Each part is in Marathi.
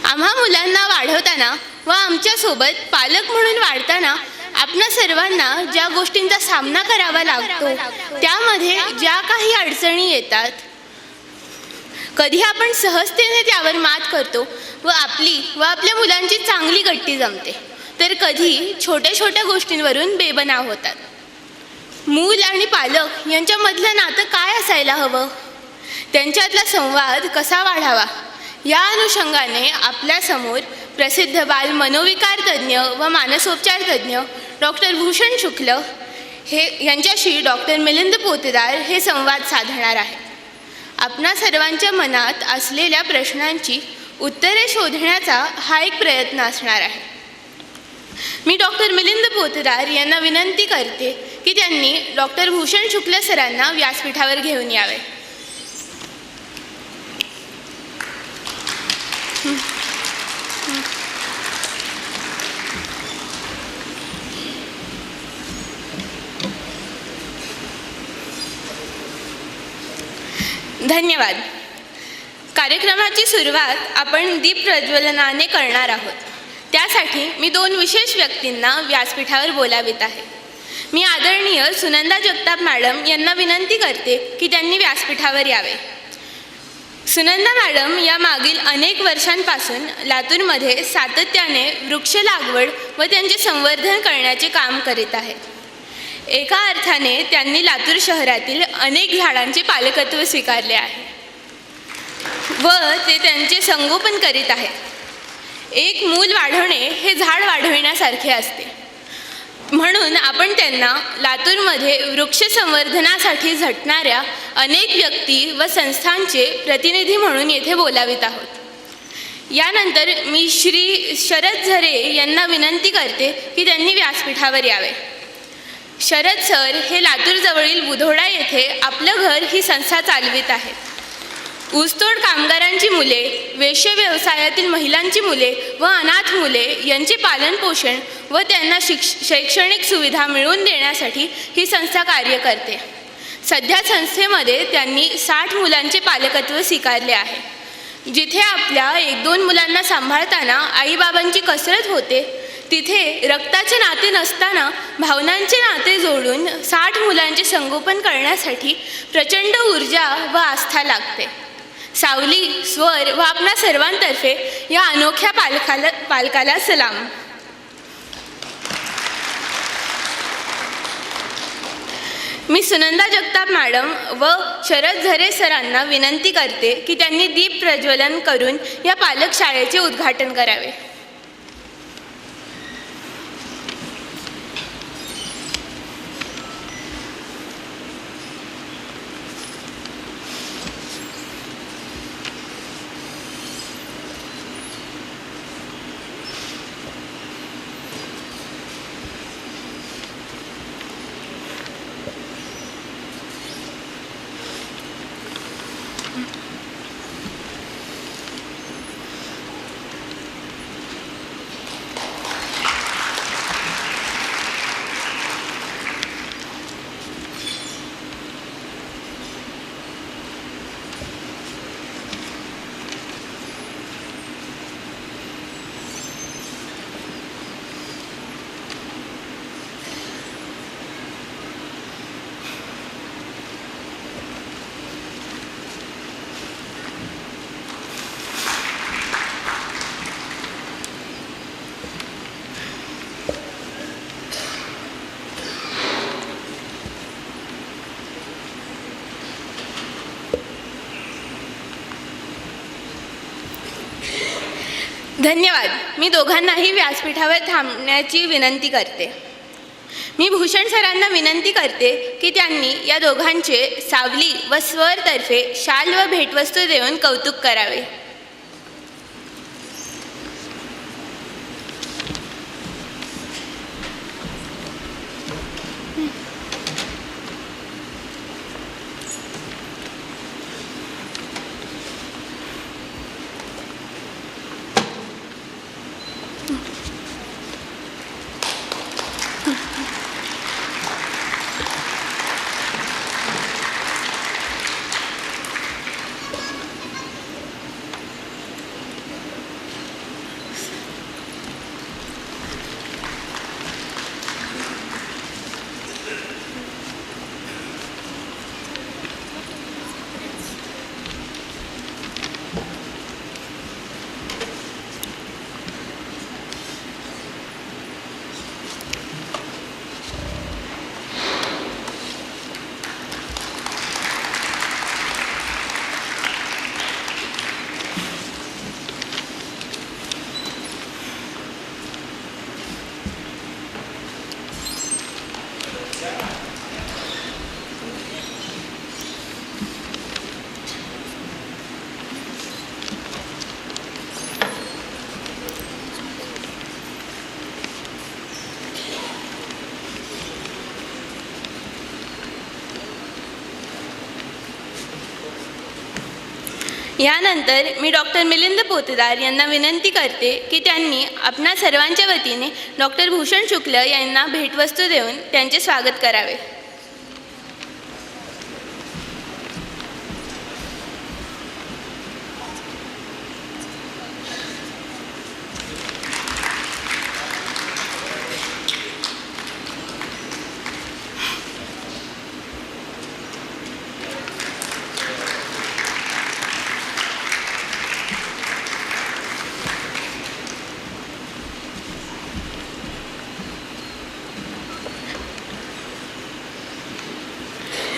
आम्हा मुलांना वाढवताना व आमच्यासोबत पालक म्हणून वाढताना आपणा सर्वांना ज्या गोष्टींचा सामना करावा लागतो, त्यामध्ये ज्या काही अडचणी येतात, कधी आपण सहजतेने त्यावर मात करतो व आपल्या मुलांची चांगली गट्टी जमते, तर कधी छोट्या छोट्या गोष्टींवरून बेबनाव होतात. मूल आणि पालक यांच्यामधलं नातं काय असायला हवं, त्यांच्यातला संवाद कसा वाढावा, या अनुषंगाने आपल्यासमोर प्रसिद्ध बाल मनोविकार तज्ज्ञ व मानसोपचार तज्ज्ञ डॉक्टर भूषण शुक्ल यांच्याशी डॉक्टर मिलिंद पोतदार हे संवाद साधणार आहेत. आपणा सर्वांच्या मनात असलेल्या प्रश्नांची उत्तरे शोधण्याचा हा एक प्रयत्न असणार आहे. मी डॉक्टर मिलिंद पोतदार यांना विनंती करते की त्यांनी डॉक्टर भूषण शुक्ल सरांना व्यासपीठावर घेऊन यावे. धन्यवाद. कार्यक्रमाची सुरुवात आपण दीप प्रज्वलनाने करणार आहोत. त्यासाठी मी 2 विशेष व्यक्तींना व्यासपीठावर बोलावित आहे. मी आदरणीय सुनंदा जगताप मॅडम यांना विनंती करते की त्यांनी व्यासपीठावर यावे. सुनंदा मॅडम या मागील अनेक वर्षांपासून लातूरमध्ये सातत्याने वृक्ष लागवड व त्यांचे संवर्धन करण्याचे काम करीत आहेत. एका अर्थाने त्यांनी लातूर शहरातील अनेक झाडांचे पालकत्व स्वीकारले आहे व ते त्यांचे संगोपन करीत आहेत. एक मूल वाढवणे हे झाड वाढविण्यासारखे असते. म्हणून आपण त्यांना लातूरमध्ये वृक्ष संवर्धनासाठी झटणाऱ्या अनेक व्यक्ती व संस्थांचे प्रतिनिधी म्हणून येथे बोलावित आहोत. यानंतर मी श्री शरद झरे यांना विनंती करते की त्यांनी व्यासपीठावर यावे. शरद सर हे लातूरजवळील बुधोडा येथे आपलं घर ही संस्था चालवित आहेत. ऊसतोड कामगारांची मुले, वेश्य व्यवसायातील महिलांची मुले व अनाथ मुले यांचे पालनपोषण व त्यांना शैक्षणिक सुविधा मिळवून देण्यासाठी ही संस्था कार्य करते. सध्या संस्थेमध्ये त्यांनी 60 मुलांचे पालकत्व स्वीकारले आहे. जिथे आपल्या 1-2 मुलांना सांभाळताना आईबाबांची कसरत होते, तिथे रक्ताचे नाते नसताना भावनांचे नाते जोडून 60 मुलांचे संगोपन करण्यासाठी प्रचंड ऊर्जा व आस्था लागते. सावली, स्वर व आपणा सर्वांतर्फे या अनोख्या पालकाला सलाम. मी सुनंदा जगताप मॅडम व शरद झरे सरांना विनंती करते की त्यांनी दीप प्रज्वलन करून या पालक शाळेचे उद्घाटन करावे. धन्यवाद. मी दोघांनाही व्यासपीठावर थांबण्याची विनंती करते. मी भूषण सरांना विनंती करते की त्यांनी या दोघांचे सावली व स्वरतर्फे शाल व भेटवस्तू देऊन कौतुक करावे. यानंतर मी डॉक्टर मिलिंद पोतदार यांना विनंती करते की त्यांनी आपणा सर्वांच्या वतीने डॉक्टर भूषण शुक्ल यांना भेटवस्तू देऊन त्यांचे स्वागत करावे.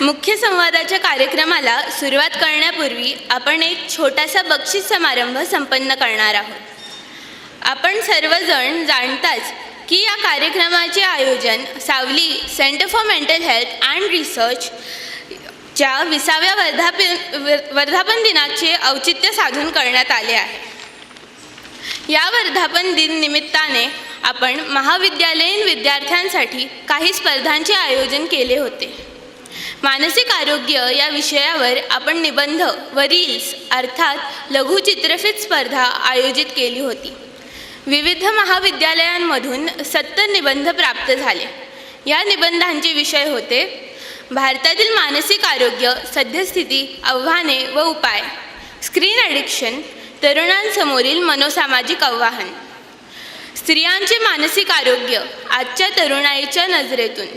मुख्य संवादाच्या कार्यक्रमाला सुरुवात करण्यापूर्वी आपण एक छोटासा बक्षीस समारंभ संपन्न करणार आहोत. आपण सर्वजण जाणताच की या कार्यक्रमाचे आयोजन सावली centre for mental health and research च्या 20व्या वर्धापन दिनाचे औचित्य साधून करण्यात आले आहे. या वर्धापन दिन निमित्ताने आपण महाविद्यालयीन विद्यार्थ्यांसाठी काही स्पर्धांचे आयोजन केले होते. मानसिक आरोग्य या विषयावर आपण निबंध व रील्स अर्थात लघुचित्रफित स्पर्धा आयोजित केली होती. विविध महाविद्यालयांमधून 70 निबंध प्राप्त झाले. या निबंधांचे विषय होते भारतातील मानसिक आरोग्य, सद्यस्थिती, आव्हाने व उपाय, स्क्रीन ॲडिक्शन, तरुणांसमोरील मनोसामाजिक आव्हान, स्त्रियांचे मानसिक आरोग्य आजच्या तरुणाईच्या नजरेतून,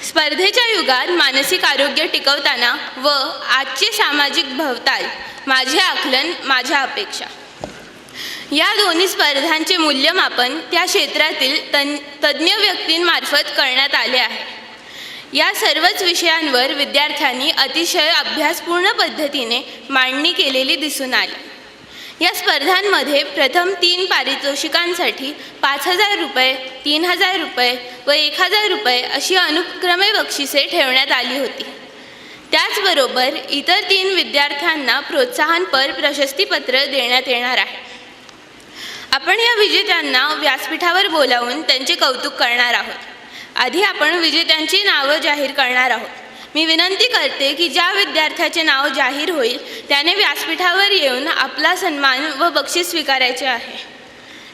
स्पर्धेच्या युगात मानसिक आरोग्य टिकवताना व आजचे सामाजिक भवताल, माझे आकलन, माझ्या अपेक्षा. या दोन्ही स्पर्धांचे मूल्यमापन त्या क्षेत्रातील तज्ज्ञ व्यक्तींमार्फत करण्यात आले आहे. या सर्वच विषयांवर विद्यार्थ्यांनी अतिशय अभ्यासपूर्ण पद्धतीने मांडणी केलेली दिसून आली. या स्पर्धांमध्ये प्रथम 3 पारितोषिकांसाठी 5,000 रुपये, 3,000 रुपये व 1,000 रुपये अशी अनुक्रमे बक्षिसे ठेवण्यात आली होती. त्याचबरोबर इतर 3 विद्यार्थ्यांना प्रोत्साहनपर प्रशस्तीपत्र देण्यात येणार आहे. आपण या विजेत्यांना व्यासपीठावर बोलावून त्यांचे कौतुक करणार आहोत. आधी आपण विजेत्यांची नावं जाहीर करणार आहोत. मी विनंती करते की ज्या विद्यार्थ्याचे नाव जाहीर होईल त्याने व्यासपीठावर येऊन आपला सन्मान व बक्षीस स्वीकारायचे आहे.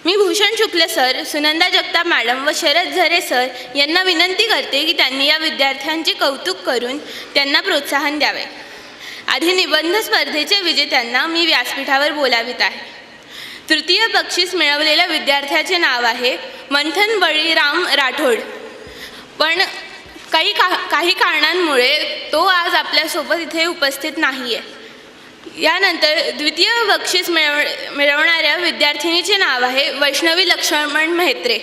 मी भूषण शुक्ल सर, सुनंदा जगताप मॅडम व शरद झरे सर यांना विनंती करते की त्यांनी या विद्यार्थ्यांचे कौतुक करून त्यांना प्रोत्साहन द्यावे. आधी निबंध स्पर्धेच्या विजेत्यांना मी व्यासपीठावर बोलावित आहे. तृतीय बक्षीस मिळवलेल्या विद्यार्थ्याचे नाव आहे मंथन बळीराम राठोड, पण काही कारणांमुळे तो आज आपल्यासोबत इथे उपस्थित नाही आहे. यानंतर द्वितीय बक्षीस मिळवणाऱ्या विद्यार्थिनीचे नाव आहे वैष्णवी लक्ष्मण म्हेत्रे.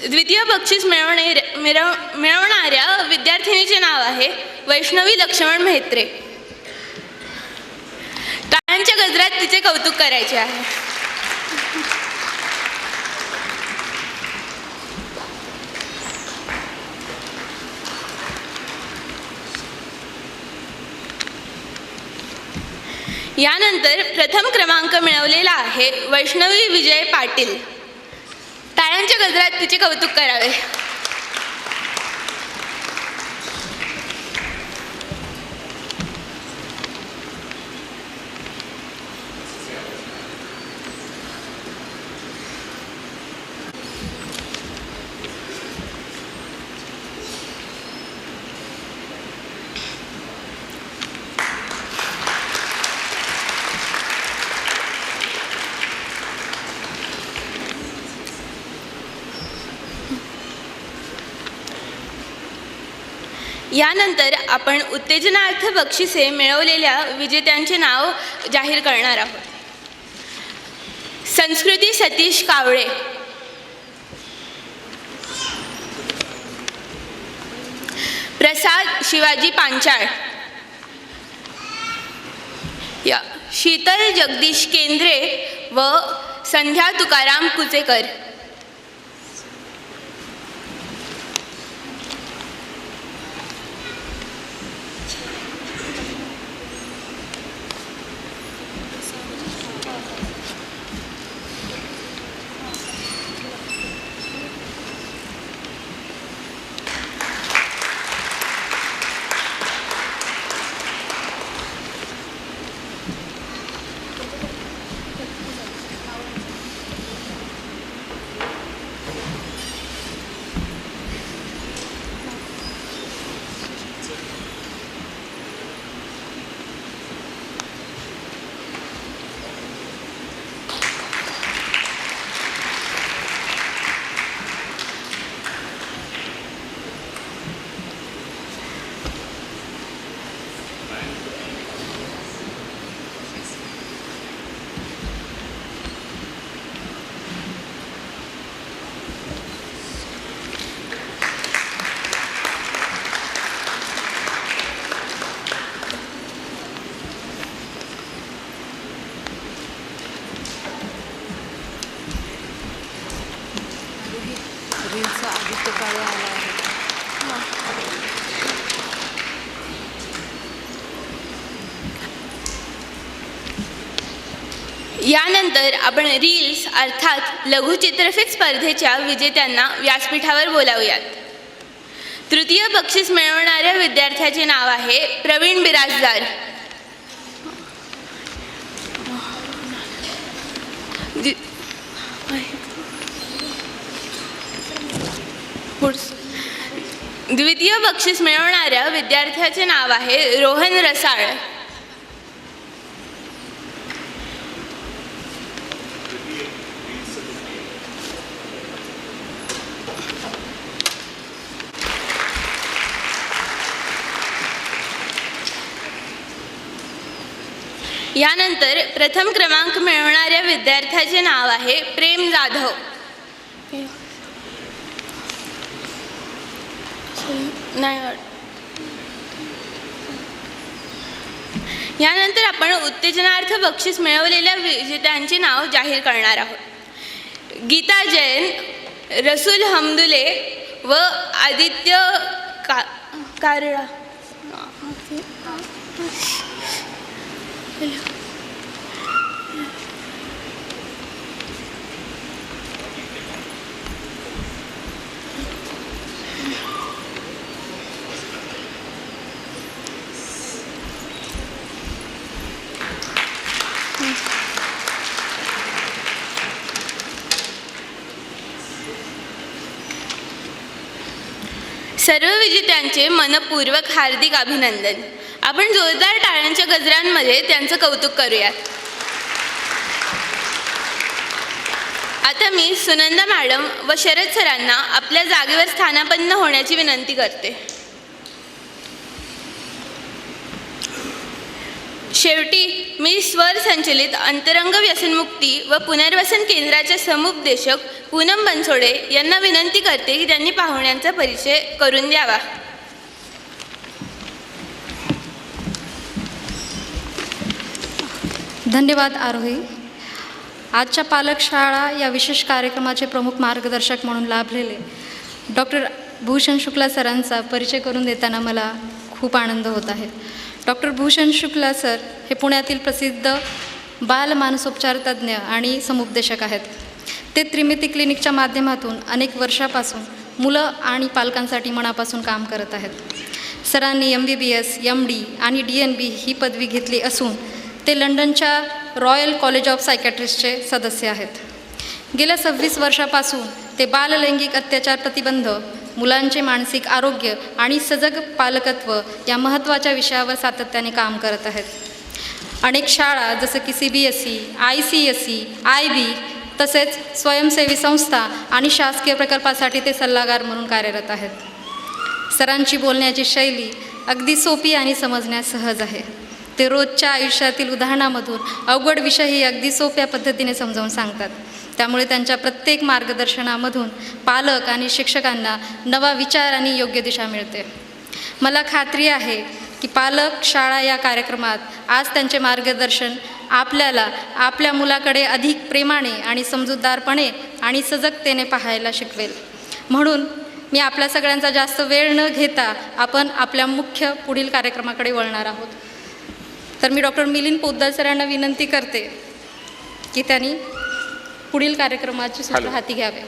द्वितीय बक्षीस मिळवणाऱ्या विद्यार्थिनीचे नाव आहे वैष्णवी लक्ष्मण म्हेत्रे. टाळ्यांच्या गजरात तिचे कौतुक करायचे आहे. यानंतर प्रथम क्रमांक मिळवलेला आहे वैष्णवी विजय पाटील. टाळ्यांच्या गजरात तिचे कौतुक करावे. यानंतर आपण उत्तेजनार्थ बक्षिसे मिळवलेल्या विजेत्यांचे नाव जाहीर करणार आहोत. संस्कृती सतीश कावळे, प्रसाद शिवाजी पांचाळ, शीतल जगदीश केंद्रे व संध्या तुकाराम कुचेकर. मध्ये आला आहे. यानंतर आपण रील्स अर्थात लघुचित्रफित स्पर्धेच्या विजेत्यांना व्यासपीठावर बोलावूयात. तृतीय बक्षीस मिळवणाऱ्या विद्यार्थ्याचे नाव आहे प्रवीण बिराजदार. द्वितीय बक्षीस मिळवणाऱ्या विद्यार्थ्याचे नाव आहे रोहन रसाळ. यानंतर प्रथम क्रमांक मिळवणाऱ्या विद्यार्थ्याचे नाव आहे प्रेम जाधव. यानंतर आपण उत्तेजनार्थ बक्षीस मिळवलेल्या विजेत्यांचे नाव जाहीर करणार आहोत. गीता जैन, रसूल हमदुले व आदित्य कारळा. सर्व विजेत्यांचे मनपूर्वक हार्दिक अभिनंदन. आपण जोरदार टाळ्यांच्या गजरांमध्ये त्यांचं कौतुक करूयात. आता मी सुनंदा मॅडम व शरद सरांना आपल्या जागेवर स्थानापन्न होण्याची विनंती करते. शेवटी मी स्वर संचलित अंतरंग व्यसनमुक्ती व पुनर्वसन केंद्राचे समुपदेशक पूनम बनसोडे यांना विनंती करते की त्यांनी पाहुण्यांचा परिचय करून द्यावा. धन्यवाद आरोही. आजच्या पालक शाळा या विशेष कार्यक्रमाचे प्रमुख मार्गदर्शक म्हणून लाभलेले डॉक्टर भूषण शुक्ला सरांचा परिचय करून देताना मला खूप आनंद होत आहे. डॉक्टर भूषण शुक्ला सर हे पुण्यातील प्रसिद्ध बाल मानसोपचार तज्ज्ञ आणि समुपदेशक आहेत. ते त्रिमिती क्लिनिकच्या माध्यमातून अनेक वर्षापासून मुलं आणि पालकांसाठी मनापासून काम करत आहेत. सरांनी MBBS, MD आणि DNB ही पदवी घेतली असून ते लंडनच्या रॉयल कॉलेज ऑफ सायकॅट्रिस्टचे सदस्य आहेत. गेल्या 26 वर्षापासून ते बाललैंगिक अत्याचार प्रतिबंध, मुलांचे मानसिक आरोग्य आणि सजग पालकत्व या महत्त्वाच्या विषयावर सातत्याने काम करत आहेत. अनेक शाळा जसं की CBSE, ICSE, IB तसेच स्वयंसेवी संस्था आणि शासकीय प्रकल्पासाठी ते सल्लागार म्हणून कार्यरत आहेत. सरांची बोलण्याची शैली अगदी सोपी आणि समजण्यास सहज आहे. ते रोजच्या आयुष्यातील उदाहरणामधून अवघड विषयही अगदी सोप्या पद्धतीने समजावून सांगतात. त्यामुळे त्यांच्या प्रत्येक मार्गदर्शनामधून पालक आणि शिक्षकांना नवा विचार आणि योग्य दिशा मिळते. मला खात्री आहे की पालक शाळा या कार्यक्रमात आज त्यांचे मार्गदर्शन आपल्याला आपल्या मुलाकडे अधिक प्रेमाने आणि समजूतदारपणे आणि सजगतेने पाहायला शिकवेल. म्हणून मी आपल्या सगळ्यांचा जास्त वेळ न घेता आपण आपल्या मुख्य पुढील कार्यक्रमाकडे वळणार आहोत. तर मी डॉक्टर मिलिंद पोद्दार सरांना विनंती करते की त्यांनी पुढील कार्यक्रमाची सूत्र हाती घ्यावे.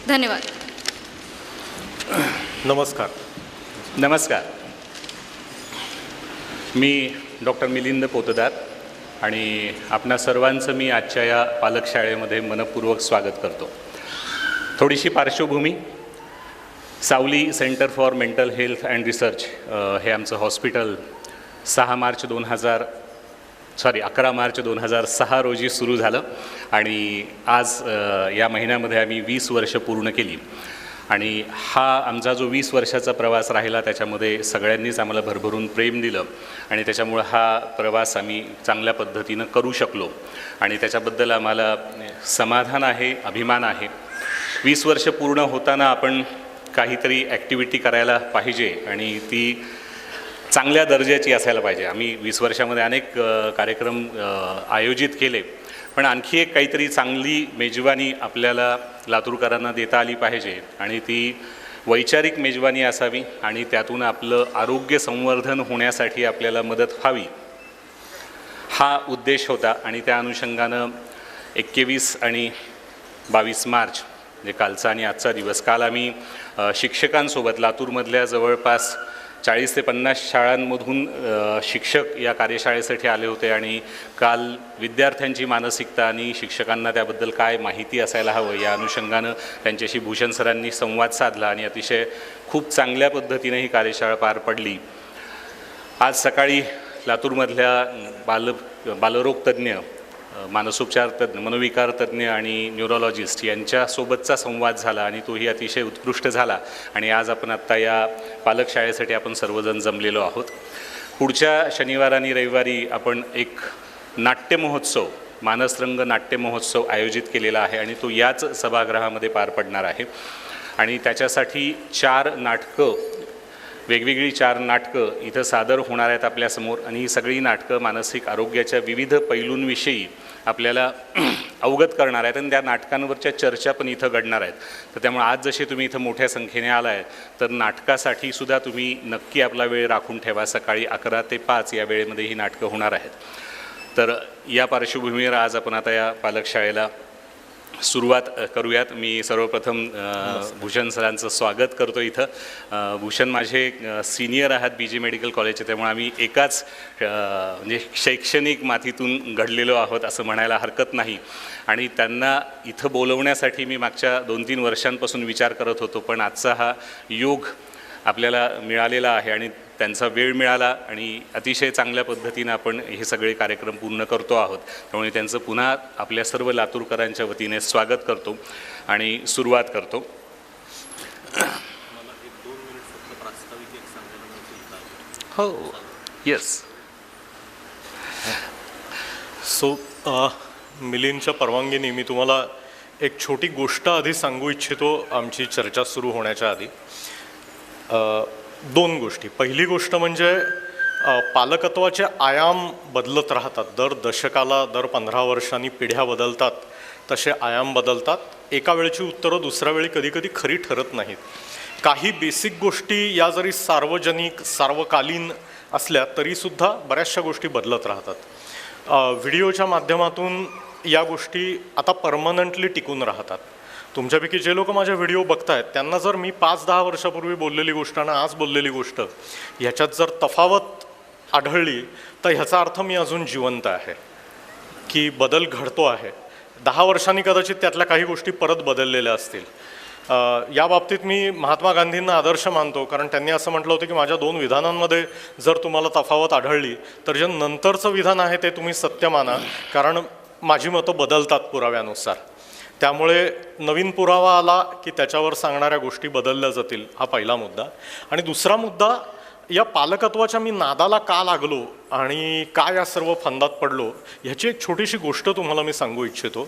धन्यवाद. नमस्कार. मी डॉक्टर मिलिंद पोतदार आणि आपणा सर्वांचं मी आजच्या या पालक शाळेमध्ये मनपूर्वक स्वागत करतो. थोडीशी पार्श्वभूमी. सावली centre for mental health and research हे आमचं हॉस्पिटल 11 मार्च 2006 रोजी सुरू झालं आणि आज या महिन्यामध्ये आम्ही 20 वर्ष पूर्ण केली. आणि हा आमचा जो 20 वर्षाचा प्रवास राहिला त्याच्यामध्ये सगळ्यांनीच आम्हाला भरभरून प्रेम दिलं आणि त्याच्यामुळं हा प्रवास आम्ही चांगल्या पद्धतीनं करू शकलो आणि त्याच्याबद्दल आम्हाला समाधान आहे, अभिमान आहे. 20 वर्ष पूर्ण होताना आपण काहीतरी ॲक्टिव्हिटी करायला पाहिजे आणि ती चांगल्या दर्जाची असायला पाहिजे. आम्ही 20 वर्षामध्ये अनेक कार्यक्रम आयोजित केले, पण आणखी एक काहीतरी चांगली मेजवानी आपल्याला लातूरकरांना देता आली पाहिजे आणि ती वैचारिक मेजवानी असावी आणि त्यातून आपलं आरोग्य संवर्धन होण्यासाठी आपल्याला मदत व्हावी, हा उद्देश होता. आणि त्या अनुषंगानं 21 आणि 22 मार्च म्हणजे कालचा आणि आजचा दिवस, काल आम्ही शिक्षकांसोबत लातूरमधल्या जवळपास 40 ते 50 शाळांमधून शिक्षक या कार्यशाळेसाठी आले होते आणि काल विद्यार्थ्यांची मानसिकता आणि शिक्षकांना त्याबद्दल काय माहिती असायला हवं या अनुषंगानं त्यांच्याशी भूषण सरांनी संवाद साधला आणि अतिशय खूप चांगल्या पद्धतीने ही कार्यशाळा पार पडली. आज सकाळी लातूरमधल्या बालरोग तज्ज्ञ, मानसोपचार तज्ज्ञ, मनोविकार तज्ज्ञ आणि न्यूरोलॉजिस्ट यांच्यासोबतचा संवाद झाला आणि तोही अतिशय उत्कृष्ट झाला. आणि आज आपण आत्ता या पालक शाळेसाठी आपण सर्वजण जमलेलो आहोत. पुढच्या शनिवार आणि रविवारी आपण एक नाट्य महोत्सव, मानसरंग नाट्य महोत्सव आयोजित केलेला आहे आणि तो याच सभागृहामध्ये पार पडणार आहे. आणि त्याच्यासाठी 4 नाटकं, वेगवेगळी 4 नाटकं इथं सादर होणार आहेत आपल्यासमोर. आणि ही सगळी नाटकं मानसिक आरोग्याच्या विविध पैलूंविषयी आपल्याला अवगत करणार आहेत आणि त्या नाटकांवरच्या चर्चा पण इथं घडणार आहेत. तर त्यामुळे आज जसे तुम्ही इथं मोठ्या संख्येने आला आहे तर नाटकासाठी सुद्धा तुम्ही नक्की आपला वेळ राखून ठेवा. सकाळी 11 ते 5 या वेळेमध्ये ही नाटकं होणार आहेत. तर या पार्श्वभूमीवर आज आपण आता या पालकशाळेला सुरुवात करूयात. मी सर्वप्रथम भूषण सरांचं स्वागत करतो इथं. भूषण माझे सिनियर आहात BJ मेडिकल कॉलेजचे, त्यामुळे आम्ही एकाच म्हणजे शैक्षणिक मातीतून घडलेलो आहोत असं म्हणायला हरकत नाही. आणि त्यांना इथं बोलवण्यासाठी मी मागच्या 2-3 वर्षांपासून विचार करत होतो, पण आजचा हा योग आपल्याला मिळालेला आहे आणि त्यांचा वेळ मिळाला आणि अतिशय चांगल्या पद्धतीनं आपण हे सगळे कार्यक्रम पूर्ण करतो आहोत. त्यामुळे त्यांचं पुन्हा आपल्या सर्व लातूरकरांच्या वतीने स्वागत करतो आणि सुरुवात करतो. हो, येस. सो मिलिंदच्या परवानगीने मी तुम्हाला एक छोटी गोष्ट आधी सांगू इच्छितो आमची चर्चा सुरू होण्याच्या आधी. 2 गोष्टी. पहिली गोष्ट म्हणजे पालकत्वाचे आयाम बदलत राहतात. दर दशकाला, दर 15 वर्षांनी पिढ्या बदलतात, तसे आयाम बदलतात. एका वेळची उत्तरं दुसऱ्या वेळी कधीकधी खरी ठरत नाहीत. काही बेसिक गोष्टी या जरी सार्वजनिक, सार्वकालीन असल्या तरीसुद्धा बऱ्याचशा गोष्टी बदलत राहतात. व्हिडिओच्या माध्यमातून या गोष्टी आता परमनंटली टिकून राहतात. तुमच्यापैकी जे लोक माझे व्हिडिओ बघतायत त्यांना जर मी 5-10 वर्षापूर्वी बोललेली गोष्ट आणि आज बोललेली गोष्ट ह्याच्यात जर तफावत आढळली तर ह्याचा अर्थ मी अजून जिवंत आहे, की बदल घडतो आहे. 10 वर्षांनी कदाचित त्यातल्या काही गोष्टी परत बदललेल्या असतील. या बाबतीत मी महात्मा गांधींना आदर्श मानतो, कारण त्यांनी असं म्हटलं होतं की माझ्या 2 विधानांमध्ये जर तुम्हाला तफावत आढळली तर जे नंतरचं विधान आहे ते तुम्ही सत्य माना, कारण माझी मतं बदलतात पुराव्यानुसार. त्यामुळे नवीन पुरावा आला की त्याच्यावर सांगणाऱ्या गोष्टी बदलल्या जातील, हा पहिला मुद्दा. आणि दुसरा मुद्दा, या पालकत्वाच्या मी नादाला का लागलो आणि का या सर्व फंदात पडलो ह्याची एक छोटीशी गोष्ट तुम्हाला मी सांगू इच्छितो.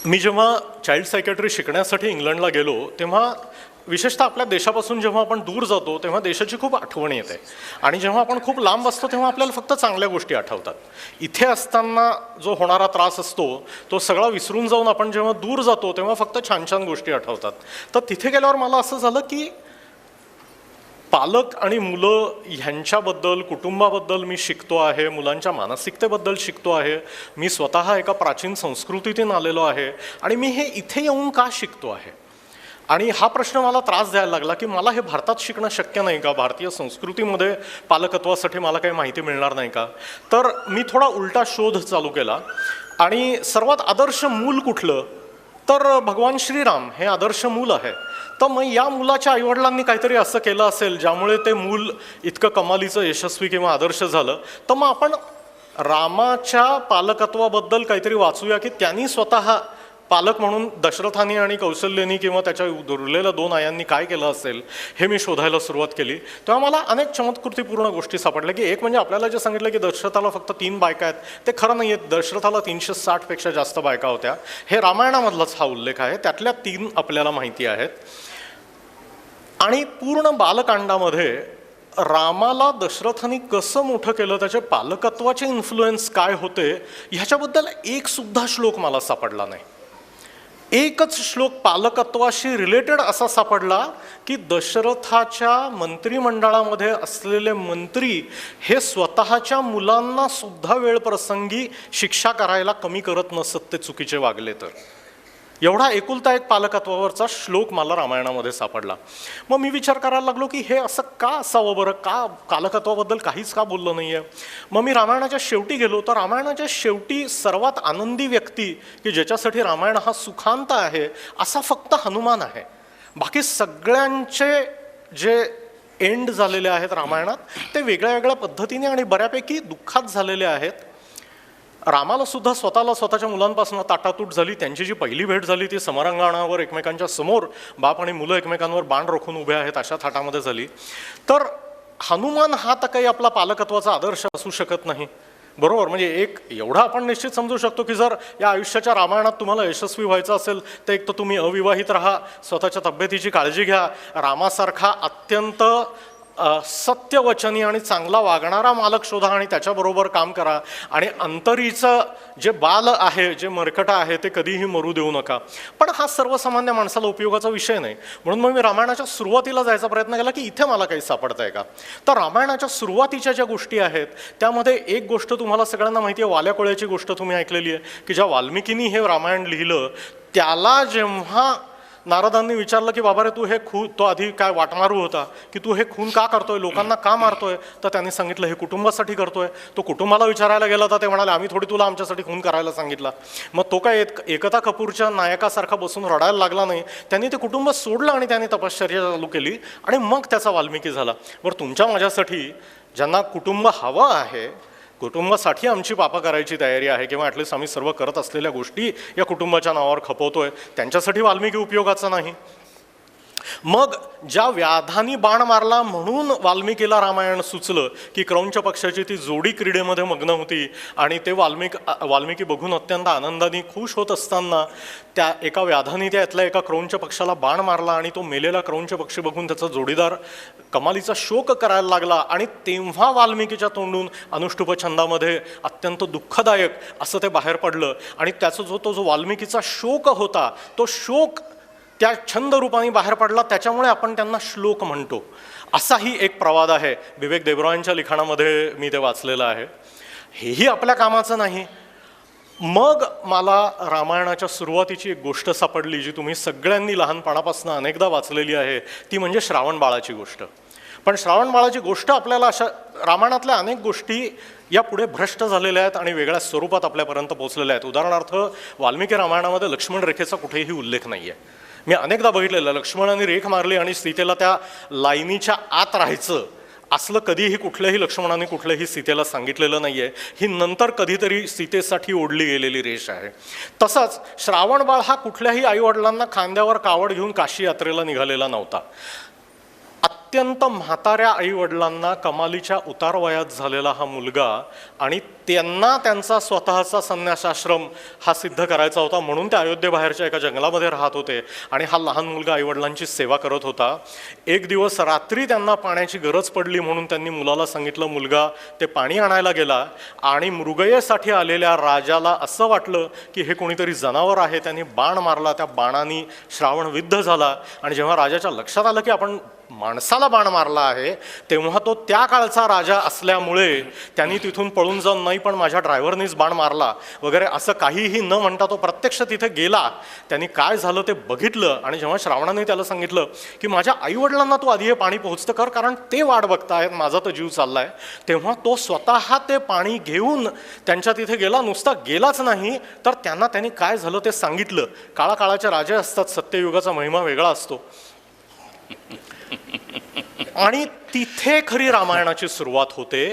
मी जेव्हा चाइल्ड सायकॅट्री शिकण्यासाठी इंग्लंडला गेलो तेव्हा विशेषतः आपल्या देशापासून जेव्हा आपण दूर जातो तेव्हा देशाची खूप आठवण येते. आणि जेव्हा आपण खूप लांब असतो तेव्हा आपल्याला फक्त चांगल्या गोष्टी आठवतात. इथे असताना जो होणारा त्रास असतो तो सगळा विसरून जाऊन आपण जेव्हा दूर जातो तेव्हा फक्त छान छान गोष्टी आठवतात. तर तिथे गेल्यावर मला असं झालं की पालक आणि मुलं ह्यांच्याबद्दल, कुटुंबाबद्दल मी शिकतो आहे, मुलांच्या मानसिकतेबद्दल शिकतो आहे. मी स्वतः एका प्राचीन संस्कृतीतून आलेलो आहे आणि मी हे इथे येऊन का शिकतो आहे. आणि हा प्रश्न मला त्रास द्यायला लागला की मला हे भारतात शिकणं शक्य नाही का, भारतीय संस्कृतीमध्ये पालकत्वासाठी मला काही माहिती मिळणार नाही का. तर मी थोडा उलटा शोध चालू केला आणि सर्वात आदर्श मूल कुठलं, तर भगवान श्रीराम हे आदर्श मूल आहे. तर मग या मुलाच्या आईवडिलांनी काहीतरी असं केलं असेल ज्यामुळे ते मूल इतकं कमालीचं, यशस्वी किंवा आदर्श झालं. तर मग आपण रामाच्या पालकत्वाबद्दल काहीतरी वाचूया की त्यांनी स्वतः पालक म्हणून दशरथानी आणि कौशल्यनी किंवा त्याच्या उरलेल्या 2 आयांनी काय केलं असेल हे मी शोधायला सुरुवात केली. तेव्हा मला अनेक चमत्कृतीपूर्ण गोष्टी सापडल्या. की एक म्हणजे आपल्याला जे सांगितलं की दशरथाला फक्त 3 बायका आहेत, ते खरं नाही आहेत. दशरथाला 360 पेक्षा जास्त बायका होत्या. हे रामायणामधलाच हा उल्लेख आहे, त्यातल्या 3 आपल्याला माहिती आहेत. आणि पूर्ण बालकांडामध्ये रामाला दशरथाने कसं मोठं केलं, त्याचे पालकत्वाचे इन्फ्लुएन्स काय होते ह्याच्याबद्दल एक सुद्धा श्लोक मला सापडला नाही. एकच श्लोक पालकत्वाशी रिलेटेड असा सापडला की दशरथाच्या मंत्रिमंडळामध्ये असलेले मंत्री हे स्वतःच्या मुलांना सुद्धा वेळप्रसंगी शिक्षा करायला कमी करत नसत ते चुकीचे वागले तर. एवढा एकुलता एक पालकत्वावरचा श्लोक मला रामायणामध्ये सापडला. मग मी विचार करायला लागलो की हे असं का असावं बरं, का पालकत्वाबद्दल काहीच का बोललं नाही आहे. मग मी रामायणाच्या शेवटी गेलो तर रामायणाच्या शेवटी सर्वात आनंदी व्यक्ती की ज्याच्यासाठी रामायण हा सुखांत आहे असा फक्त हनुमान आहे. बाकी सगळ्यांचे जे एंड झालेले आहेत रामायणात ते वेगळ्या वेगळ्या पद्धतीने आणि बऱ्यापैकी दुःखात झालेले आहेत. रामाला सुद्धा स्वतःच्या मुलांपासून ताटातूट झाली. त्यांची जी पहिली भेट झाली ती समरांगणावर एकमेकांच्या समोर बाप आणि मुलं एकमेकांवर बाण रोखून उभे आहेत अशा थाटामध्ये झाली. तर हनुमान हा तर काही आपला पालकत्वाचा आदर्श असू शकत नाही, बरोबर. म्हणजे एक एवढं आपण निश्चित समजू शकतो की जर या आयुष्याच्या रामायणात तुम्हाला यशस्वी व्हायचं असेल तर एक तर तुम्ही अविवाहित राहा, स्वतःच्या तब्येतीची काळजी घ्या, रामासारखा अत्यंत सत्यवचनी आणि चांगला वागणारा मालक शोधा आणि त्याच्याबरोबर काम करा. आणि अंतरीचं जे बाल आहे, जे मरकट आहे ते कधीही मरू देऊ नका. पण हा सर्वसामान्य माणसाला उपयोगाचा विषय नाही. म्हणून मग मी रामायणाच्या सुरुवातीला जायचा प्रयत्न केला की इथे मला काही सापडतंय का. तर रामायणाच्या सुरुवातीच्या ज्या गोष्टी आहेत त्यामध्ये एक गोष्ट तुम्हाला सगळ्यांना माहिती आहे, वाल्या कोळ्याची गोष्ट तुम्ही ऐकलेली आहे की ज्या वाल्मिकींनी हे रामायण लिहिलं त्याला जेव्हा नारदांनी विचारलं की बाबा रे तू हे खून, तो आधी काय वाटमारू होता की तू हे खून का करतोय, लोकांना का मारतोय, तर त्यांनी सांगितलं हे कुटुंबासाठी करतोय. तो कुटुंबाला विचारायला गेला तर ते म्हणाले आम्ही थोडी तुला आमच्यासाठी खून करायला सांगितला. मग तो काय एकता कपूरच्या नायकासारखा बसून रडायला लागला नाही. त्यांनी ते कुटुंब सोडलं आणि त्यांनी तपश्चर्या चालू केली आणि मग त्याचा वाल्मिकी झाला. बरं, तुमच्या माझ्यासाठी ज्यांना कुटुंब हवं आहे, कुटुंबासाठी आमची पापं करायची तयारी आहे किंवा ॲटलिस्ट आम्ही सर्व करत असलेल्या गोष्टी या कुटुंबाच्या नावावर खपवतोय, त्यांच्यासाठी वाल्मिकी उपयोगाचा नाही. मग ज्या व्याधानी बाण मारला म्हणून वाल्मिकीला रामायण सुचलं की क्रौंच पक्षाची ती जोडी क्रीडेमध्ये मग्न होती आणि ते वाल्मिकी बघून अत्यंत आनंदाने खुश होत असताना त्या एका व्याधानी त्यातल्या एका क्रौंच पक्षाला बाण मारला आणि तो मेलेला क्रौंच पक्षी बघून त्याचा जोडीदार कमालीचा शोक करायला लागला. आणि तेव्हा वाल्मिकीच्या तोंडून अनुष्टुप छंदामध्ये अत्यंत दुःखदायक असं ते बाहेर पडलं. आणि त्याचा तो जो वाल्मिकीचा शोक होता तो शोक त्या छंद रूपाने बाहेर पडला, त्याच्यामुळे आपण त्यांना श्लोक म्हणतो. असाही एक प्रवाद आहे. विवेक देबरॉयांच्या लिखाणामध्ये मी ते वाचलेलं आहे. हेही आपल्या कामाचं नाही. मग मला रामायणाच्या सुरुवातीची एक गोष्ट सापडली जी तुम्ही सगळ्यांनी लहानपणापासून अनेकदा वाचलेली आहे, ती म्हणजे श्रावण बाळाची गोष्ट. पण श्रावण बाळाची गोष्ट आपल्याला अशा रामायणातल्या अनेक गोष्टी या पुढे भ्रष्ट झालेल्या आहेत आणि वेगळ्या स्वरूपात आपल्यापर्यंत पोहोचलेल्या आहेत. उदाहरणार्थ वाल्मिकी रामायणामध्ये लक्ष्मण रेखेचा कुठेही उल्लेख नाही आहे. मी अनेकदा बघितलेलं, लक्ष्मणाने रेख मारली आणि सीतेला त्या लाईनीच्या आत राहायचं असलं कधीही कुठल्याही लक्ष्मणाने कुठल्याही सीतेला सांगितलेलं नाही आहे. ही नंतर कधीतरी सीतेसाठी ओढली गेलेली रेष आहे. तसंच श्रावण बाळ हा कुठल्याही आईवडिलांना खांद्यावर कावड घेऊन काशी यात्रेला निघालेला नव्हता. अत्यंत म्हाताऱ्या आईवडिलांना कमालीच्या उतारवयात झालेला हा मुलगा आणि त्यांना त्यांचा स्वतःचा संन्यासाश्रम हा सिद्ध करायचा होता म्हणून ते अयोध्येबाहेरच्या एका जंगलामध्ये राहत होते आणि हा लहान मुलगा आईवडिलांची सेवा करत होता. एक दिवस रात्री त्यांना पाण्याची गरज पडली म्हणून त्यांनी मुलाला सांगितलं. मुलगा ते पाणी आणायला गेला आणि मृगयेसाठी आलेल्या राजाला असं वाटलं की हे कोणीतरी जनावर आहे. त्यांनी बाण मारला, त्या बाणाने श्रावण विद्ध झाला आणि जेव्हा राजाच्या लक्षात आलं की आपण माणसाला बाण मारला आहे तेव्हा तो त्या काळचा राजा असल्यामुळे त्यांनी तिथून पळून जाऊन नाही पण माझ्या ड्रायव्हरनीच बाण मारला वगैरे असं काहीही न म्हणता तो प्रत्यक्ष तिथे गेला. त्यांनी काय झालं ते बघितलं आणि जेव्हा श्रावणाने त्याला सांगितलं की माझ्या आईवडिलांना तू आधी हे पाणी पोहोचतं कर कारण ते वाट बघतायत, माझा तर जीव चाललाय, तेव्हा तो स्वतः ते पाणी घेऊन त्यांच्या तिथे गेला. नुसता गेलाच नाही तर त्यांनी काय झालं ते सांगितलं. काळाचे राजे असतात, सत्ययुगाचा महिमा वेगळा असतो. आणि तिथे खरी रामायणाची सुरुवात होते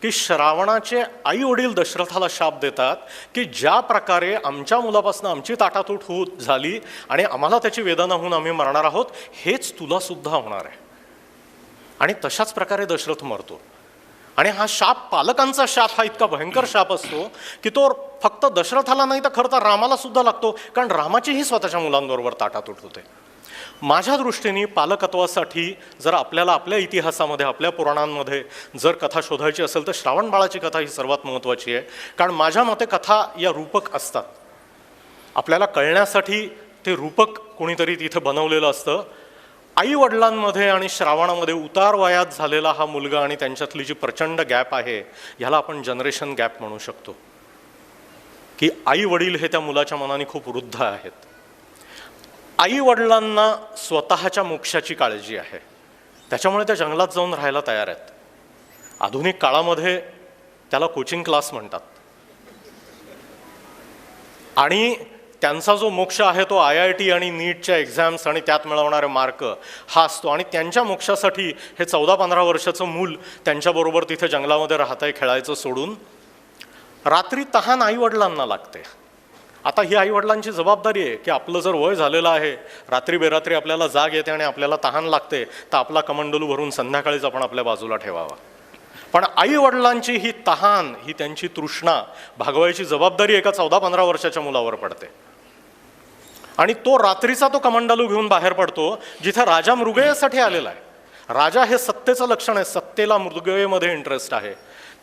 की श्रावणाचे आई वडील दशरथाला शाप देतात की ज्या प्रकारे आमच्या मुलापासून आमची ताटातूट होत झाली आणि आम्हाला त्याची वेदना होऊन आम्ही मरणार आहोत, हेच तुला सुद्धा होणार आहे. आणि तशाच प्रकारे दशरथ मरतो. आणि हा शाप, पालकांचा शाप, हा इतका भयंकर शाप असतो की तो फक्त दशरथाला नाही तर खरं तर रामाला सुद्धा लागतो, कारण रामाचीही स्वतःच्या मुलांबरोबर ताटातूट होते. माझ्या दृष्टीने पालकत्वासाठी जर आपल्याला आपल्या इतिहासामध्ये, आपल्या पुराणांमध्ये जर कथा शोधायची असेल तर श्रावण बाळाची कथा ही सर्वात महत्त्वाची आहे. कारण माझ्या मते कथा या रूपक असतात. आपल्याला कळण्यासाठी ते रूपक कोणीतरी तिथे बनवलेलं असतं. आई वडिलांमध्ये आणि श्रावणामध्ये उतार वयात झालेला हा मुलगा आणि त्यांच्यातली जी प्रचंड गॅप आहे ह्याला आपण जनरेशन गॅप म्हणू शकतो. की आई वडील हे त्या मुलाच्या मनाने खूप वृद्ध आहेत. आई वडिलांना स्वतःच्या मोक्षाची काळजी आहे, त्याच्यामुळे त्या जंगलात जाऊन राहायला तयार आहेत. आधुनिक काळामध्ये त्याला कोचिंग क्लास म्हणतात. आणि त्यांचा जो मोक्ष आहे तो IIT आणि नीटच्या एक्झाम्स आणि त्यात मिळवणारे मार्क हा असतो. आणि त्यांच्या मोक्षासाठी हे 14-15 वर्षाचं मूल त्यांच्याबरोबर तिथे जंगलामध्ये राहतंय खेळायचं सोडून. रात्री तहान आईवडिलांना लागते. आता ही आईवडिलांची जबाबदारी आहे की आपलं जर वय झालेलं आहे, रात्री बेरात्री आपल्याला जाग येते आणि आपल्याला तहान लागते, तर आपला कमंडलू भरून संध्याकाळीच आपण आपल्या बाजूला ठेवावा. पण आई वडिलांची ही तहान, ही त्यांची तृष्णा भागवायची जबाबदारी एका 14-15 वर्षाच्या मुलावर पडते. आणि तो रात्रीचा तो कमंडलू घेऊन बाहेर पडतो जिथे राजा मृगयेसाठी आलेला आहे. राजा हे सत्तेचं लक्षण आहे, सत्तेला मृगयेमध्ये इंटरेस्ट आहे,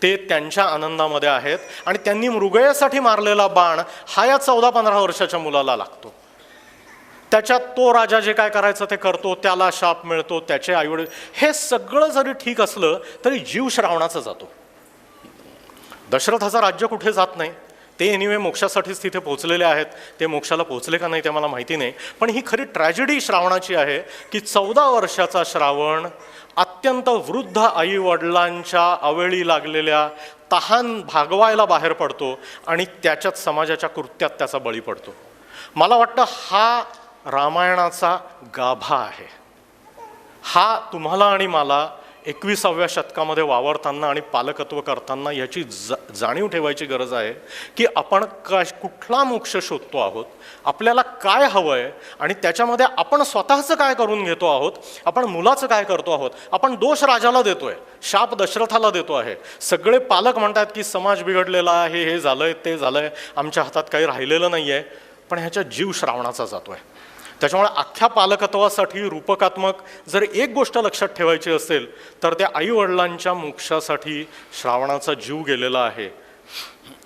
ते त्यांच्या आनंदामध्ये आहेत. आणि त्यांनी मृगयेसाठी मारलेला बाण हा या 14-15 वर्षाच्या मुलाला लागतो. त्याच्यात तो राजा जे काय करायचं ते करतो, त्याला शाप मिळतो, त्याचे आईवडील, हे सगळं जरी ठीक असलं तरी जीव श्रावणाचा जातो. दशरथाचं राज्य कुठे जात नाही, ते एनिवे मोक्षासाठीच तिथे पोहोचलेले आहेत. ते मोक्षाला पोहोचले का नाही ते मला माहिती नाही. पण ही खरी ट्रॅजेडी श्रावणाची आहे की 14 वर्षाचा श्रावण अत्यंत वृद्ध आई वडिलांच्या अवेळी लागलेल्या तहान भागवायला बाहेर पडतो आणि त्याच्यात समाजाच्या कृत्यात त्याचा बळी पडतो. मला वाटतं हा रामायणाचा गाभा आहे. हा तुम्हाला आणि मला 21व्या शतकामध्ये वावरताना आणि पालकत्व करताना याची जाणीव ठेवायची गरज आहे की आपण कुठला मोक्ष शोधतो आहोत, आपल्याला काय हवं आहे आणि त्याच्यामध्ये आपण स्वतःचं काय करून घेतो आहोत, आपण मुलाचं काय करतो आहोत. आपण दोष राजाला देतोय, शाप दशरथाला देतो आहे. सगळे पालक म्हणतात की समाज बिघडलेला आहे, हे झालंय ते झालंय, आमच्या हातात काही राहिलेलं नाही आहे. पण ह्याच्या जीव श्रावणाचा जातोय. त्याच्यामुळे अख्ख्या पालकत्वासाठी रूपकात्मक जर एक गोष्ट लक्षात ठेवायची असेल तर त्या आईवडिलांच्या मोक्षासाठी श्रावणाचा जीव गेलेला आहे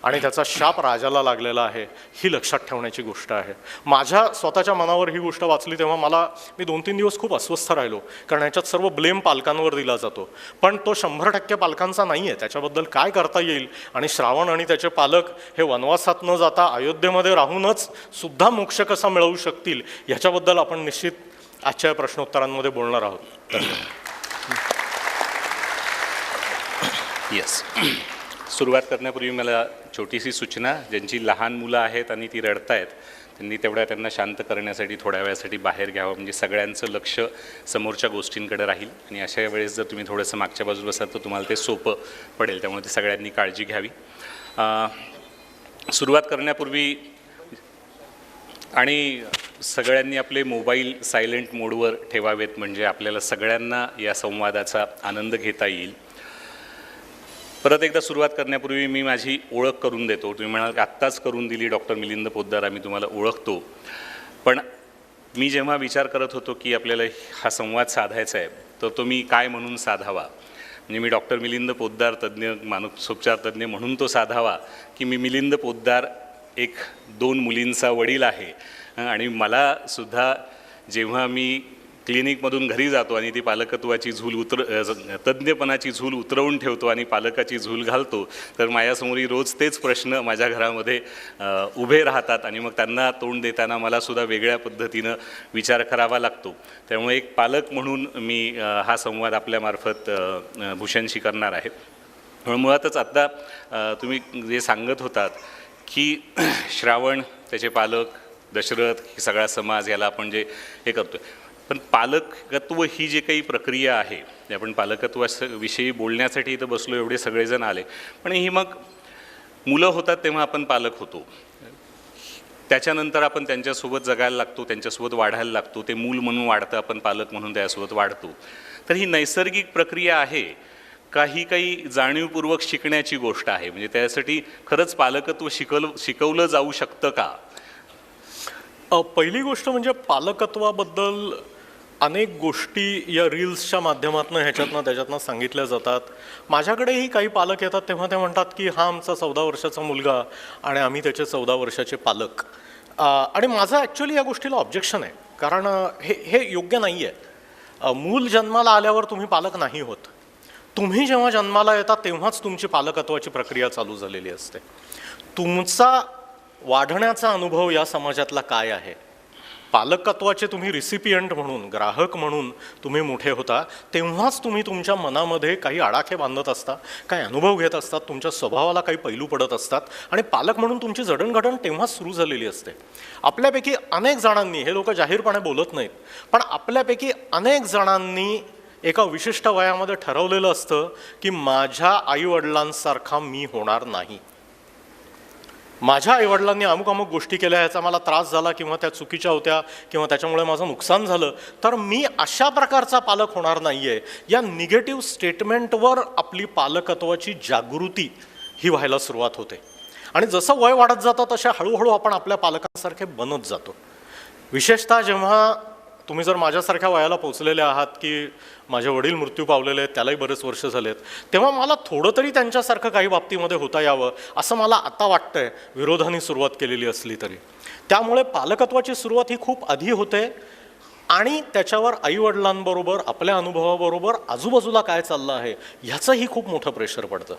आणि त्याचा शाप राजाला लागलेला आहे, ही लक्षात ठेवण्याची गोष्ट आहे. माझ्या स्वतःच्या मनावर ही गोष्ट वाचली तेव्हा मी 2-3 दिवस खूप अस्वस्थ राहिलो, कारण ह्याच्यात सर्व ब्लेम पालकांवर दिला जातो. पण तो 100% पालकांचा नाही आहे. त्याच्याबद्दल काय करता येईल आणि श्रावण आणि त्याचे पालक हे वनवासात न जाता अयोध्येमध्ये राहूनच सुद्धा मोक्ष कसा मिळवू शकतील ह्याच्याबद्दल आपण निश्चित आजच्या प्रश्नोत्तरांमध्ये बोलणार आहोत. येस. सुरुवात करण्यापूर्वी मला छोटीशी सूचना, ज्यांची लहान मुलं आहेत आणि ती रडतायत त्यांनी त्यांना शांत करण्यासाठी थोड्या वेळासाठी बाहेर घ्यावं, म्हणजे सगळ्यांचं लक्ष समोरच्या गोष्टींकडे राहील. आणि अशा वेळेस जर तुम्ही थोडंसं मागच्या बाजूला बसाल तर तुम्हाला ते सोपं पडेल. त्यामुळे ती सगळ्यांनी काळजी घ्यावी. सुरुवात करण्यापूर्वी आणि सगळ्यांनी आपले मोबाईल सायलेंट मोडवर ठेवावेत, म्हणजे आपल्याला सगळ्यांना या संवादाचा आनंद घेता येईल. परत एकदा सुरुवात करण्यापूर्वी मी माझी ओळख करून देतो. तुम्ही म्हणाल की आत्ताच करून दिली डॉक्टर मिलिंद पोद्दार, आम्ही तुम्हाला ओळखतो. पण मी जेव्हा विचार करत होतो की आपल्याला हा संवाद साधायचा आहे तर तो मी काय म्हणून साधावा, म्हणजे मी डॉक्टर मिलिंद पोद्दार तज्ज्ञ, मानसोपचार तज्ज्ञ म्हणून तो साधावा की मी मिलिंद पोद्दार 2 मुलींचा वडील आहे. आणि मला सुद्धा जेव्हा मी क्लिनिकमधून घरी जातो आणि ती पालकत्वाची झूल तज्ज्ञपणाची झूल उतरवून ठेवतो आणि पालकाची झूल घालतो, तर माझ्यासमोर रोज तेच प्रश्न माझ्या घरामध्ये उभे राहतात आणि मग त्यांना तोंड देताना मला सुद्धा वेगळ्या पद्धतीनं विचार करावा लागतो. त्यामुळे एक पालक म्हणून मी हा संवाद आपल्यामार्फत भूषणशी करणार आहे. मुळातच आत्ता तुम्ही जे सांगत होतात की श्रावण, त्याचे पालक, दशरथ, हे सगळा समाज, याला आपण जे हे करतो आहे, पण पालकत्व ही जी काही प्रक्रिया आहे, आपण पालकत्वाविषयी बोलण्यासाठी इथं बसलो, एवढे सगळेजण आले, पण ही मग मुलं होतात तेव्हा आपण पालक होतो, त्याच्यानंतर आपण त्यांच्यासोबत जगायला लागतो, त्यांच्यासोबत वाढायला लागतो, ते मूल म्हणून वाढतं, आपण पालक म्हणून त्यासोबत वाढतो. तर ही नैसर्गिक प्रक्रिया आहे काही जाणीवपूर्वक शिकण्याची गोष्ट आहे? म्हणजे त्यासाठी खरंच पालकत्व शिकवलं जाऊ शकतं का? पहिली गोष्ट म्हणजे पालकत्वाबद्दल अनेक गोष्टी या रील्सच्या माध्यमातून ह्याच्यातनं त्याच्यातनं सांगितल्या जातात. माझ्याकडेही काही पालक येतात तेव्हा ते म्हणतात की हा आमचा 14 वर्षाचा मुलगा आणि आम्ही त्याचे 14 वर्षाचे पालक. आणि माझं ॲक्च्युली या गोष्टीला ऑब्जेक्शन आहे, कारण हे योग्य नाही आहे. मूल जन्माला आल्यावर तुम्ही पालक नाही होत. तुम्ही जेव्हा जन्माला येता तेव्हाच तुमची पालकत्वाची प्रक्रिया चालू झालेली असते. तुमचा वाढण्याचा अनुभव या समाजातला काय आहे, पालकत्वाचे तुम्ही रिसिपियंट म्हणून, ग्राहक म्हणून तुम्ही मोठे होता, तेव्हाच तुम्ही तुमच्या मनामध्ये काही आडाखे बांधत असता, काही अनुभव घेत असतात, तुमच्या स्वभावाला काही पैलू पडत असतात आणि पालक म्हणून तुमची जडणघडण तेव्हाच सुरू झालेली असते. आपल्यापैकी अनेक जणांनी, हे लोक जाहीरपणे बोलत नाहीत, पण आपल्यापैकी अनेक जणांनी एका विशिष्ट वयामध्ये ठरवलेलं असतं की माझ्या आईवडिलांसारखा मी होणार नाही. माझ्या आईवडिलांनी अमुक गोष्टी केल्या, याचा मला त्रास झाला किंवा त्या चुकीच्या होत्या किंवा त्याच्यामुळे माझं नुकसान झालं, तर मी अशा प्रकारचा पालक होणार नाही आहे. या निगेटिव्ह स्टेटमेंटवर आपली पालकत्वाची जागृती ही व्हायला सुरुवात होते. आणि जसं वय वाढत जातं तशा हळूहळू आपण आपल्या पालकांसारखे बनत जातो. विशेषतः जेव्हा तुम्ही जर माझ्यासारख्या वयाला पोचलेले आहात की माझे वडील मृत्यू पावलेले आहेत, त्यालाही बरेच वर्ष झालेत, तेव्हा मला थोडं तरी त्यांच्यासारखं काही बाबतीमध्ये होता यावं असं मला आता वाटतंय, विरोधाने सुरुवात केलेली असली तरी. त्यामुळे पालकत्वाची सुरुवात ही खूप आधी होते आणि त्याच्यावर आईवडिलांबरोबर, आपल्या अनुभवाबरोबर आजूबाजूला काय चाललं आहे ह्याचंही खूप मोठं प्रेशर पडतं.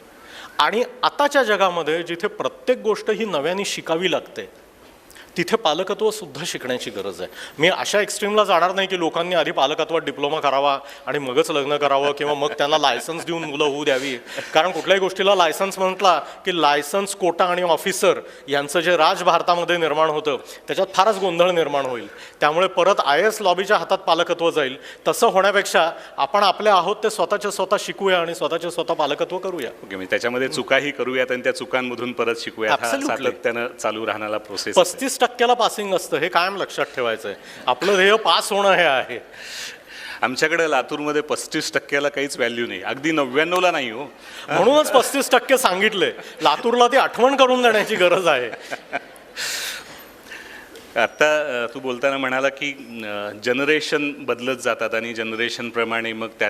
आणि आताच्या जगामध्ये जिथे प्रत्येक गोष्ट ही नव्याने शिकावी लागते, तिथे पालकत्वसुद्धा शिकण्याची गरज आहे. मी अशा एक्स्ट्रीमला जाणार नाही की लोकांनी आधी पालकत्वात डिप्लोमा करावा आणि मगच लग्न करावं किंवा मग त्यांना लायसन्स देऊन मुलं होऊ द्यावी. कारण कुठल्याही गोष्टीला लायसन्स म्हटला की लायसन्स, कोटा आणि ऑफिसर यांचं जे राज भारतामध्ये निर्माण होतं त्याच्यात फारच गोंधळ निर्माण होईल. त्यामुळे परत IAS लॉबीच्या हातात पालकत्व जाईल. तसं होण्यापेक्षा आपण आपले आहोत ते स्वतःच्या स्वतः शिकूया आणि स्वतःचे स्वतः पालकत्व करूया. ओके, म्हणजे त्याच्यामध्ये चुकाही करूयात आणि त्या चुकांमधून परत शिकूयात. हा Absolutely. सातत्यानं चालू राहणारा प्रोसेस. 35% पासिंग असतं, हे कायम लक्षात ठेवायचं आहे. आपलं ध्येय पास होणं हे आहे. आमच्याकडे लातूरमध्ये 35%ला काहीच व्हॅल्यू नाही, अगदी 99ला नाही हो. म्हणूनच 35% सांगितले. लातूरला ती आठवण करून देण्याची गरज आहे. आत्ता तू बोलताना म्हणाला की जनरेशन बदलत जातात आणि जनरेशनप्रमाणे मग त्या